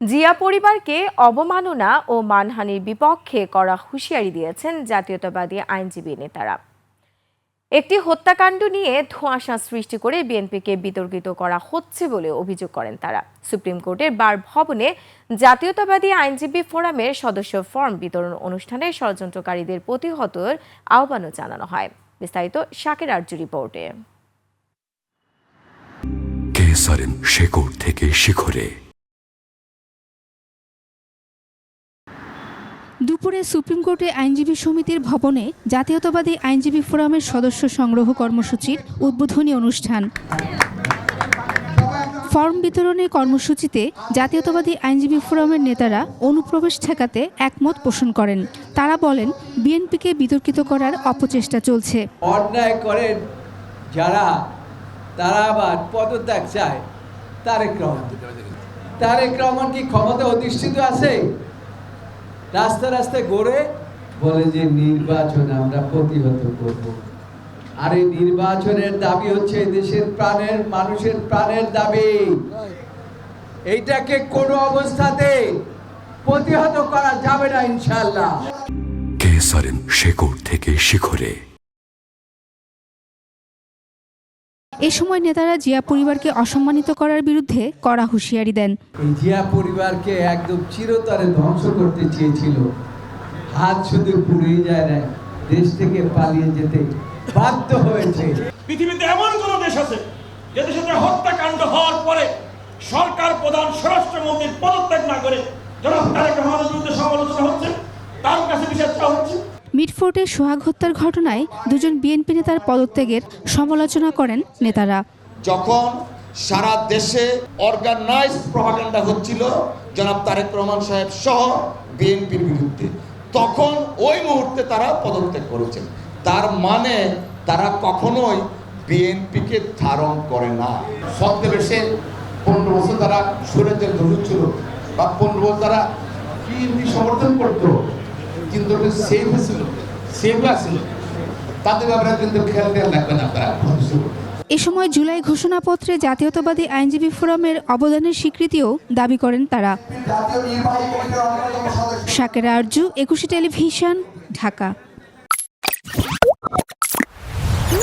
জিয়া পরিবারকে অবমাননা ও মানহানির বিপক্ষে কড়া হুঁশিয়ারি দিয়েছেন জাতীয়তাবাদী আইনজীবী নেতারা। একটি হত্যাকাণ্ড নিয়ে ধোঁয়াশা সৃষ্টি করে বিএনপিকে বিতর্কিত করা হচ্ছে বলে অভিযোগ করেন তারা। সুপ্রিম কোর্টের বার ভবনে জাতীয়তাবাদী আইনজীবী ফোরামের সদস্য ফর্ম বিতরণ অনুষ্ঠানে ষড়যন্ত্রকারীদের প্রতিহতের আহ্বানও জানানো হয়। বিস্তারিত শাকের আরজু রিপোর্টে। শেকড় থেকে শিখরে। দুপুরে সুপ্রিম কোর্টে আইনজীবী সমিতির ভবনে জাতীয়তাবাদী আইনজীবী ফোরামের সদস্য সংগ্রহ কর্মসূচির উদ্বোধনী অনুষ্ঠান। ফর্ম বিতরণী কর্মসূচিতে জাতীয়তাবাদী আইনজীবী ফোরামের নেতারা অনুপ্রবেশ ঠেকাতে একমত পোষণ করেন। তারা বলেন, বিএনপিকে বিতর্কিত করার অপচেষ্টা চলছে। অন্যায় করেন যারা, তারা আবার পদত্যাগ চায়। তারেক রহমান কি ক্ষমতা অধিষ্ঠিত আছে? রাস্তা রাস্তায় ঘুরে বলে যে নির্বাচন আমরা প্রতিহত করব। আর এই নির্বাচনের দাবি হচ্ছে দেশের প্রাণের, মানুষের প্রাণের দাবি। এইটাকে কোনো অবস্থাতে প্রতিহত করা যাবে না ইনশাআল্লাহ। শেকড় থেকে শিখরে। এ সময় নেতারা জিয়া পরিবারকে অসম্মানিত করার বিরুদ্ধে কড়া হুঁশিয়ারি দেন। এই জিয়া পরিবারকে একদম চিরতরে ধ্বংস করতে চেয়েছিল। হাত শুধু পুড়েই যায় না, দেশ থেকে পালিয়ে যেতে বাধ্য হয়েছে। পৃথিবীতে এমন কোন দেশ আছে যে দেশে হত্যাকাণ্ড হওয়ার পরে সরকার প্রধান স্বরাষ্ট্রমন্ত্রীর পদত্যাগ না করে জনাব তারেক রহমানের বিরুদ্ধে সমালোচনা হচ্ছে, তার কাছে বিচার চাওয়া হচ্ছে? মিটফোর্টে সোহাগ হত্যার ঘটনায় দুজন বিএনপি নেতার পদত্যাগের সমালোচনা করেন নেতারা। যখন সারা দেশে অর্গানাইজড প্রপাগান্ডা হচ্ছিল জনাব তারেক রহমান সাহেব সহ বিএনপির বিরুদ্ধে, তখন ওই মুহূর্তে তারা পদত্যাগ করেছেন। তার মানে তারা কখনোই বিএনপিকে ধারণ করে না। ছদ্মবেশে 15 বছর তারা সুরেন্দ্রের দোষ ছিল, বা 15 বছর তারা বিএনপি সমর্থন করতো, কিন্তু সেফ ছিল। তাদের ব্যাপারে কিন্তু খেয়াল রাখবেন আপনারা। এ সময় জুলাই ঘোষণাপত্রে জাতীয়তাবাদী আইনজীবী ফোরামের অবদানের স্বীকৃতিও দাবি করেন তারা। শাকের আরজু, 21 টেলিভিশন, ঢাকা।